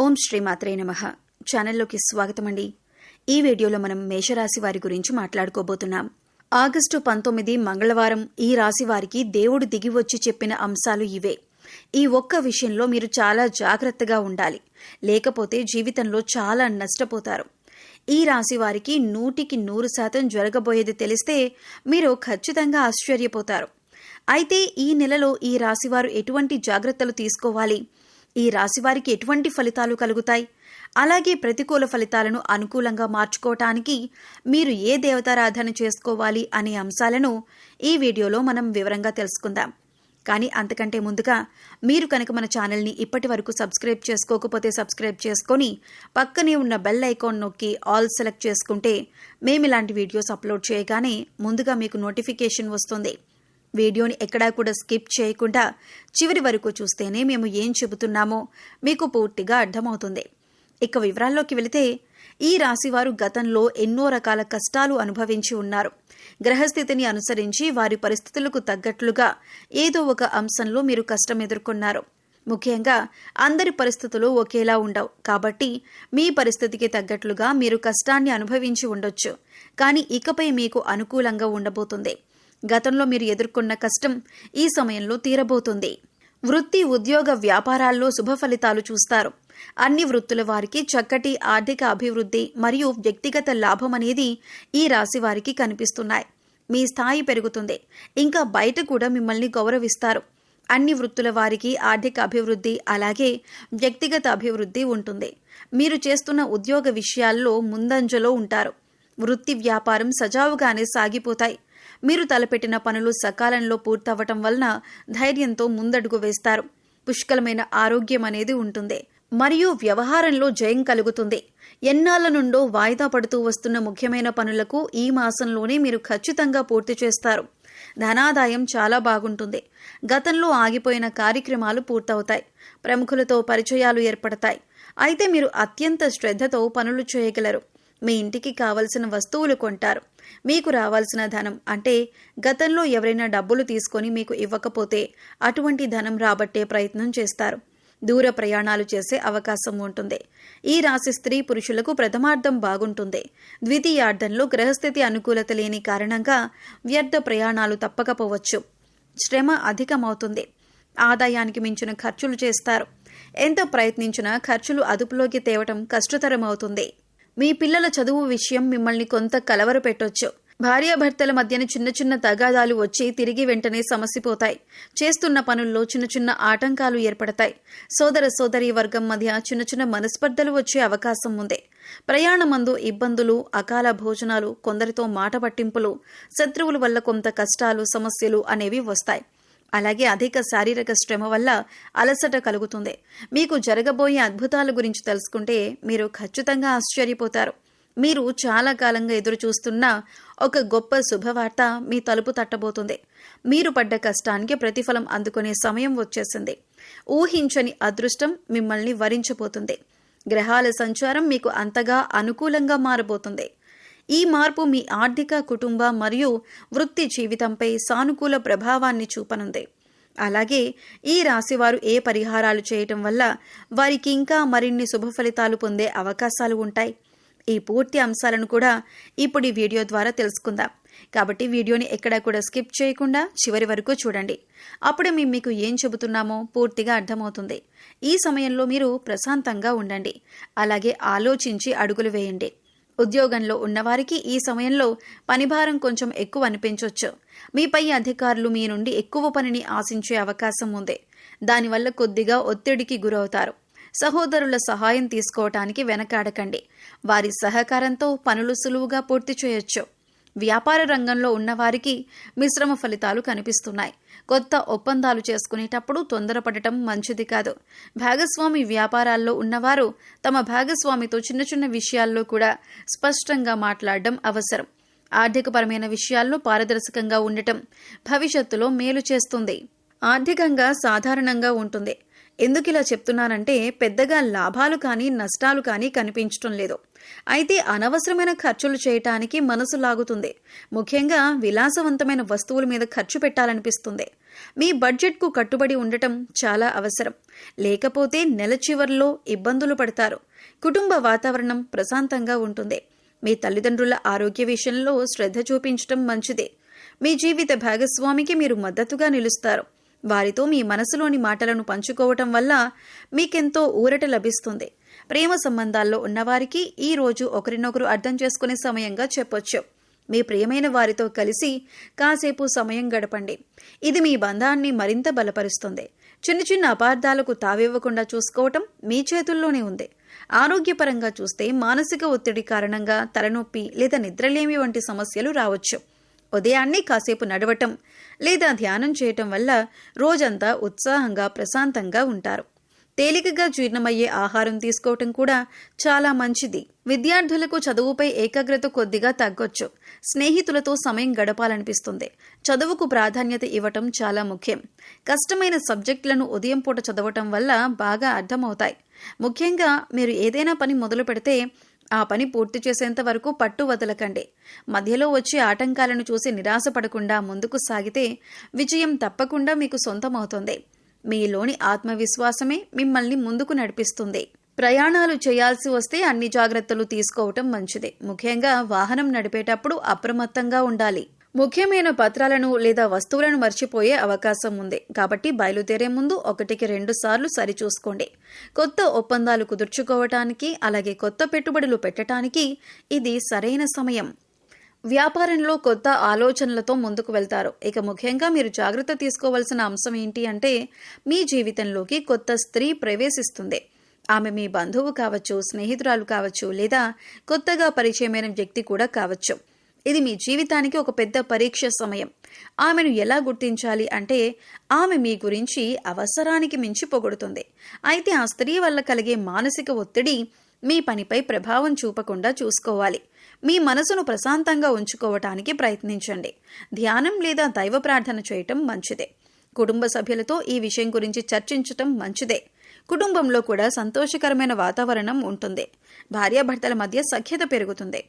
ఓం శ్రీమాత్రే నమః. ఛానల్లోకి స్వాగతమండి. ఈ వీడియోలో మనం మేషరాశి వారి గురించి మాట్లాడుకోబోతున్నాం. ఆగస్టు 19 మంగళవారం ఈ రాశి వారికి దేవుడు దిగి వచ్చి చెప్పిన అంశాలు ఇవే. ఈ ఒక్క విషయంలో మీరు చాలా జాగ్రత్తగా ఉండాలి, లేకపోతే జీవితంలో చాలా నష్టపోతారు. ఈ రాశి వారికి 100% జరగబోయేది తెలిస్తే మీరు ఖచ్చితంగా ఆశ్చర్యపోతారు. అయితే ఈ నెలలో ఈ రాశివారు ఎటువంటి జాగ్రత్తలు తీసుకోవాలి, ఈ రాశివారికి ఎటువంటి ఫలితాలు కలుగుతాయి, అలాగే ప్రతికూల ఫలితాలను అనుకూలంగా మార్చుకోవటానికి మీరు ఏ దేవతారాధన చేసుకోవాలి అనే అంశాలను ఈ వీడియోలో మనం వివరంగా తెలుసుకుందాం. కానీ అంతకంటే ముందుగా మీరు కనుక మన ఛానల్ని ఇప్పటి వరకు సబ్స్క్రైబ్ చేసుకోకపోతే సబ్స్క్రైబ్ చేసుకొని పక్కనే ఉన్న బెల్ ఐకాన్ నొక్కి ఆల్ సెలెక్ట్ చేసుకుంటే మేము ఇలాంటి వీడియోస్ అప్లోడ్ చేయగానే ముందుగా మీకు నోటిఫికేషన్ వస్తుంది. వీడియోని ఎక్కడా కూడా స్కిప్ చేయకుండా చివరి వరకు చూస్తేనే మేము ఏం చెబుతున్నామో మీకు పూర్తిగా అర్థమవుతుంది. ఇక వివరాల్లోకి వెళితే, ఈ రాశివారు గతంలో ఎన్నో రకాల కష్టాలు అనుభవించి ఉన్నారు. గ్రహస్థితిని అనుసరించి వారి పరిస్థితులకు తగ్గట్లుగా ఏదో ఒక అంశంలో మీరు కష్టం ఎదుర్కొన్నారు. ముఖ్యంగా అందరి పరిస్థితులు ఒకేలా ఉండవు కాబట్టి మీ పరిస్థితికి తగ్గట్లుగా మీరు కష్టాన్ని అనుభవించి ఉండొచ్చు. కానీ ఇకపై మీకు అనుకూలంగా ఉండబోతుంది. గతంలో మీరు ఎదుర్కొన్న కష్టం ఈ సమయంలో తీరబోతుంది. వృత్తి, ఉద్యోగ, వ్యాపారాల్లో శుభ ఫలితాలు చూస్తారు. అన్ని వృత్తుల వారికి చక్కటి ఆర్థిక అభివృద్ధి మరియు వ్యక్తిగత లాభం అనేది ఈ రాశి వారికి కనిపిస్తున్నాయి. మీ స్థాయి పెరుగుతుంది. ఇంకా బయట కూడా మిమ్మల్ని గౌరవిస్తారు. అన్ని వృత్తుల వారికి ఆర్థిక అభివృద్ధి అలాగే వ్యక్తిగత అభివృద్ధి ఉంటుంది. మీరు చేస్తున్న ఉద్యోగ విషయాల్లో ముందంజలో ఉంటారు. వృత్తి, వ్యాపారం సజావుగానే సాగిపోతాయి. మీరు తలపెట్టిన పనులు సకాలంలో పూర్తవటం వలన ధైర్యంతో ముందడుగు వేస్తారు. పుష్కలమైన ఆరోగ్యం అనేది ఉంటుంది మరియు వ్యవహారంలో జయం కలుగుతుంది. ఎన్నాళ్ల నుండో వాయిదా పడుతూ వస్తున్న ముఖ్యమైన పనులకు ఈ మాసంలోనే మీరు ఖచ్చితంగా పూర్తి చేస్తారు. ధనాదాయం చాలా బాగుంటుంది. గతంలో ఆగిపోయిన కార్యక్రమాలు పూర్తవుతాయి. ప్రముఖులతో పరిచయాలు ఏర్పడతాయి. అయితే మీరు అత్యంత శ్రద్ధతో పనులు చేయగలరు. మీ ఇంటికి కావలసిన వస్తువులు కొంటారు. మీకు రావాల్సిన ధనం అంటే గతంలో ఎవరైనా డబ్బులు తీసుకొని మీకు ఇవ్వకపోతే అటువంటి ధనం రాబట్టే ప్రయత్నం చేస్తారు. దూర ప్రయాణాలు చేసే అవకాశం ఉంటుంది. ఈ రాశి స్త్రీ పురుషులకు ప్రథమార్థం బాగుంటుంది. ద్వితీయార్థంలో గ్రహస్థితి అనుకూలత లేని కారణంగా వ్యర్థ ప్రయాణాలు తప్పకపోవచ్చు. శ్రమ అధికమవుతుంది. ఆదాయానికి మించిన ఖర్చులు చేస్తారు. ఎంత ప్రయత్నించినా ఖర్చులు అదుపులోకి తేవటం కష్టతరమవుతుంది. మీ పిల్లల చదువు విషయం మిమ్మల్ని కొంత కలవర పెట్టొచ్చు. భార్యాభర్తల మధ్యన చిన్న చిన్న తగాదాలు వచ్చి తిరిగి వెంటనే సమసిపోతాయి. చేస్తున్న పనుల్లో చిన్న చిన్న ఆటంకాలు ఏర్పడతాయి. సోదర సోదరీ వర్గం మధ్య చిన్న చిన్న మనస్పర్ధలు వచ్చే అవకాశం ఉంది. ప్రయాణమందు ఇబ్బందులు, అకాల భోజనాలు, కొందరితో మాట పట్టింపులు, శత్రువుల వల్ల కొంత కష్టాలు, సమస్యలు అనేవి వస్తాయి. అలాగే అధిక శారీరక శ్రమ వల్ల అలసట కలుగుతుంది. మీకు జరగబోయే అద్భుతాల గురించి తెలుసుకుంటే మీరు ఖచ్చితంగా ఆశ్చర్యపోతారు. మీరు చాలా కాలంగా ఎదురు చూస్తున్న ఒక గొప్ప శుభవార్త మీ తలుపు తట్టబోతుంది. మీరు పడ్డ కష్టానికి ప్రతిఫలం అందుకునే సమయం వచ్చేసింది. ఊహించని అదృష్టం మిమ్మల్ని వరించబోతుంది. గ్రహాల సంచారం మీకు అంతగా అనుకూలంగా మారబోతుంది. ఈ మార్పు మీ ఆర్థిక, కుటుంబ మరియు వృత్తి జీవితంపై సానుకూల ప్రభావాన్ని చూపనుంది. అలాగే ఈ రాశివారు ఏ పరిహారాలు చేయటం వల్ల వారికి ఇంకా మరిన్ని శుభ ఫలితాలు పొందే అవకాశాలు ఉంటాయి, ఈ పూర్తి అంశాలను కూడా ఇప్పుడు ఈ వీడియో ద్వారా తెలుసుకుందాం. కాబట్టి వీడియోని ఎక్కడా కూడా స్కిప్ చేయకుండా చివరి వరకు చూడండి. అప్పుడే మేము మీకు ఏం చెబుతున్నామో పూర్తిగా అర్థమవుతుంది. ఈ సమయంలో మీరు ప్రశాంతంగా ఉండండి. అలాగే ఆలోచించి అడుగులు వేయండి. ఉద్యోగంలో ఉన్నవారికి ఈ సమయంలో పనిభారం కొంచెం ఎక్కువ అనిపించవచ్చు. మీపై అధికారులు మీ నుండి ఎక్కువ పనిని ఆశించే అవకాశం ఉంది. దానివల్ల కొద్దిగా ఒత్తిడికి గురవుతారు. సహోదరుల సహాయం తీసుకోవటానికి వెనకాడకండి. వారి సహకారంతో పనులు సులువుగా పూర్తి చేయొచ్చు. వ్యాపార రంగంలో ఉన్నవారికి మిశ్రమ ఫలితాలు కనిపిస్తున్నాయి. కొత్త ఒప్పందాలు చేసుకునేటప్పుడు తొందరపడటం మంచిది కాదు. భాగస్వామి వ్యాపారాల్లో ఉన్నవారు తమ భాగస్వామితో చిన్న చిన్న విషయాల్లో కూడా స్పష్టంగా మాట్లాడడం అవసరం. ఆర్థికపరమైన విషయాల్లో పారదర్శకంగా ఉండటం భవిష్యత్తులో మేలు చేస్తుంది. ఆర్థికంగా సాధారణంగా ఉంటుంది. ఎందుకు ఇలా చెప్తున్నానంటే పెద్దగా లాభాలు కానీ నష్టాలు కానీ కనిపించటం లేదు. అయితే అనవసరమైన ఖర్చులు చేయటానికి మనసు లాగుతుంది. ముఖ్యంగా విలాసవంతమైన వస్తువుల మీద ఖర్చు పెట్టాలనిపిస్తుంది. మీ బడ్జెట్కు కట్టుబడి ఉండటం చాలా అవసరం. లేకపోతే నెల చివర్లో ఇబ్బందులు పడతారు. కుటుంబ వాతావరణం ప్రశాంతంగా ఉంటుంది. మీ తల్లిదండ్రుల ఆరోగ్య విషయంలో శ్రద్ధ చూపించటం మంచిదే. మీ జీవిత భాగస్వామికి మీరు మద్దతుగా నిలుస్తారు. వారితో మీ మనసులోని మాటలను పంచుకోవటం వల్ల మీకెంతో ఊరట లభిస్తుంది. ప్రేమ సంబంధాల్లో ఉన్నవారికి ఈ రోజు ఒకరినొకరు అర్థం చేసుకునే సమయంగా చెప్పొచ్చు. మీ ప్రియమైన వారితో కలిసి కాసేపు సమయం గడపండి. ఇది మీ బంధాన్ని మరింత బలపరుస్తుంది. చిన్న చిన్న అపార్థాలకు తావివ్వకుండా చూసుకోవటం మీ చేతుల్లోనే ఉంది. ఆరోగ్యపరంగా చూస్తే మానసిక ఒత్తిడి కారణంగా తలనొప్పి లేదా నిద్రలేమి వంటి సమస్యలు రావచ్చు. ఉదయాన్నే కాసేపు నడవటం లేదా ధ్యానం చేయటం వల్ల రోజంతా ఉత్సాహంగా ప్రశాంతంగా ఉంటారు. తేలికగా జీర్ణమయ్యే ఆహారం తీసుకోవటం కూడా చాలా మంచిది. విద్యార్థులకు చదువుపై ఏకాగ్రత కొద్దిగా తగ్గొచ్చు. స్నేహితులతో సమయం గడపాలనిపిస్తుంది. చదువుకు ప్రాధాన్యత ఇవ్వటం చాలా ముఖ్యం. కష్టమైన సబ్జెక్టులను ఉదయం పూట చదవటం వల్ల బాగా అర్థమవుతాయి. ముఖ్యంగా మీరు ఏదైనా పని మొదలు పెడితే ఆ పని పూర్తి చేసేంత వరకు పట్టు వదలకండి. మధ్యలో వచ్చే ఆటంకాలను చూసి నిరాశపడకుండా ముందుకు సాగితే విజయం తప్పకుండా మీకు సొంతమవుతుంది. మీలోని ఆత్మవిశ్వాసమే మిమ్మల్ని ముందుకు నడిపిస్తుంది. ప్రయాణాలు చేయాల్సి వస్తే అన్ని జాగ్రత్తలు తీసుకోవటం మంచిదే. ముఖ్యంగా వాహనం నడిపేటప్పుడు అప్రమత్తంగా ఉండాలి. ముఖ్యమైన పత్రాలను లేదా వస్తువులను మర్చిపోయే అవకాశం ఉంది. కాబట్టి బయలుదేరే ముందు 1-2 సార్లు సరిచూసుకోండి. కొత్త ఒప్పందాలు కుదుర్చుకోవటానికి, అలాగే కొత్త పెట్టుబడులు పెట్టడానికి ఇది సరైన సమయం. వ్యాపారంలో కొత్త ఆలోచనలతో ముందుకు వెళ్తారు. ఇక ముఖ్యంగా మీరు జాగ్రత్త తీసుకోవాల్సిన అంశం ఏంటి అంటే, మీ జీవితంలోకి కొత్త స్త్రీ ప్రవేశిస్తుంది. ఆమె మీ బంధువు కావచ్చు, స్నేహితురాలు కావచ్చు, లేదా కొత్తగా పరిచయమైన వ్యక్తి కూడా కావచ్చు. ఇది మీ జీవితానికి ఒక పెద్ద పరీక్ష సమయం. ఆమెను ఎలా గుర్తించాలి అంటే, ఆమె మీ గురించి అవసరానికి మించి పొగుడుతుంది. అయితే ఆ స్త్రీ వల్ల కలిగే మానసిక ఒత్తిడి మీ పనిపై ప్రభావం చూపకుండా చూసుకోవాలి. మీ మనసును ప్రశాంతంగా ఉంచుకోవటానికి ప్రయత్నించండి. ధ్యానం లేదా దైవ ప్రార్థన చేయటం మంచిదే. కుటుంబ సభ్యులతో ఈ విషయం గురించి చర్చించటం మంచిదే. కుటుంబంలో కూడా సంతోషకరమైన వాతావరణం ఉంటుంది. భార్యాభర్తల మధ్య సఖ్యత పెరుగుతుంది.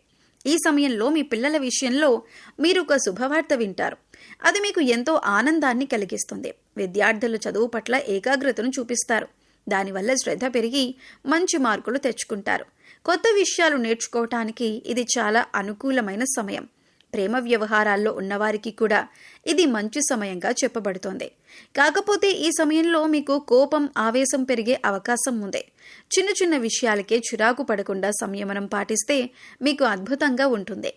ఈ సమయంలో మీ పిల్లల విషయంలో మీరు ఒక శుభవార్త వింటారు. అది మీకు ఎంతో ఆనందాన్ని కలిగిస్తుంది. విద్యార్థులు చదువు పట్ల ఏకాగ్రతను చూపిస్తారు. దానివల్ల శ్రద్ధ పెరిగి మంచి మార్కులు తెచ్చుకుంటారు. కొత్త విషయాలు నేర్చుకోవటానికి ఇది చాలా అనుకూలమైన సమయం. ప్రేమ వ్యవహారాల్లో ఉన్నవారికి కూడా ఇది మంచి సమయంగా చెప్పబడుతోంది. కాకపోతే ఈ సమయంలో మీకు కోపం, ఆవేశం పెరిగే అవకాశం ఉంది. చిన్న చిన్న విషయాలకే చిరాకు పడకుండా సంయమనం పాటిస్తే మీకు అద్భుతంగా ఉంటుంది.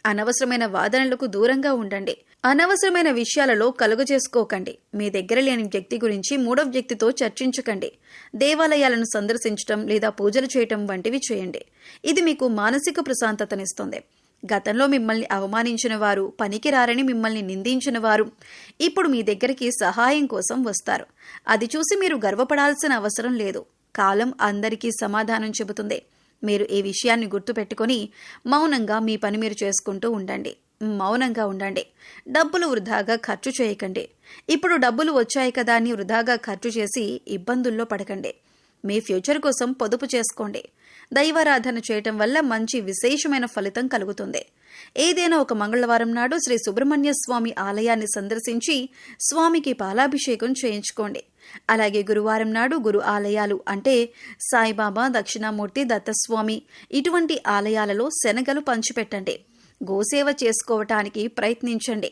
అనవసరమైన వాదనలకు దూరంగా ఉండండి. అనవసరమైన విషయాలలో కలుగజేసుకోకండి. మీ దగ్గర లేని వ్యక్తి గురించి 3వ వ్యక్తితో చర్చించకండి. దేవాలయాలను సందర్శించటం లేదా పూజలు చేయటం వంటివి చేయండి. ఇది మీకు మానసిక ప్రశాంతతనిస్తుంది. గతంలో మిమ్మల్ని అవమానించిన వారు, పనికిరారని మిమ్మల్ని నిందించిన వారు ఇప్పుడు మీ దగ్గరికి సహాయం కోసం వస్తారు. అది చూసి మీరు గర్వపడాల్సిన అవసరం లేదు. కాలం అందరికీ సమాధానం చెబుతుంది. మీరు ఈ విషయాన్ని గుర్తుపెట్టుకొని మౌనంగా మీ పని మీరు చేసుకుంటూ ఉండండి. మౌనంగా ఉండండి. డబ్బులు వృధాగా ఖర్చు చేయకండి. ఇప్పుడు డబ్బులు వచ్చాయి కదా అని వృధాగా ఖర్చు చేసి ఇబ్బందుల్లో పడకండి. మీ ఫ్యూచర్ కోసం పొదుపు చేసుకోండి. దైవారాధన చేయటం వల్ల మంచి విశేషమైన ఫలితం కలుగుతుంది. ఏదైనా ఒక మంగళవారం నాడు శ్రీ సుబ్రహ్మణ్య స్వామి ఆలయాన్ని సందర్శించి స్వామికి పాలాభిషేకం చేయించుకోండి. అలాగే గురువారం నాడు గురు ఆలయాలు అంటే సాయిబాబా, దక్షిణామూర్తి, దత్తస్వామి ఇటువంటి ఆలయాలలో శనగలు పంచిపెట్టండి. గోసేవ చేసుకోవటానికి ప్రయత్నించండి.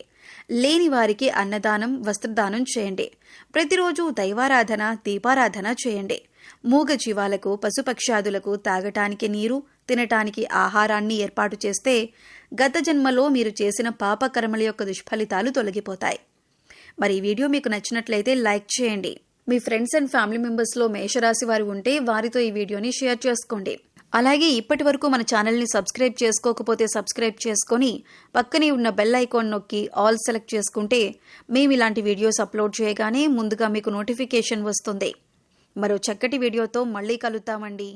లేని వారికి అన్నదానం, వస్త్రదానం చేయండి. ప్రతిరోజు దైవారాధన, దీపారాధన చేయండి. మూగ జీవాలకు, పశుపక్షాదులకు తాగటానికి నీరు, తినటానికి ఆహారాన్ని ఏర్పాటు చేస్తే గత జన్మలో మీరు చేసిన పాపకర్మల యొక్క దుష్ఫలితాలు తొలగిపోతాయి. మరి ఈ వీడియో మీకు నచ్చినట్లయితే లైక్ చేయండి. మీ ఫ్రెండ్స్ అండ్ ఫ్యామిలీ మెంబర్స్లో మేషరాశి వారు ఉంటే వారితో ఈ వీడియోని షేర్ చేసుకోండి. అలాగే ఇప్పటి వరకు మన ఛానల్ని సబ్స్క్రైబ్ చేసుకోకపోతే సబ్స్క్రైబ్ చేసుకొని పక్కనే ఉన్న బెల్ ఐకాన్ నొక్కి ఆల్ సెలెక్ట్ చేసుకుంటే మేము ఇలాంటి వీడియోస్ అప్లోడ్ చేయగానే ముందుగా మీకు నోటిఫికేషన్ వస్తుంది. మరో చక్కటి వీడియోతో మళ్ళీ కలుద్దామండి.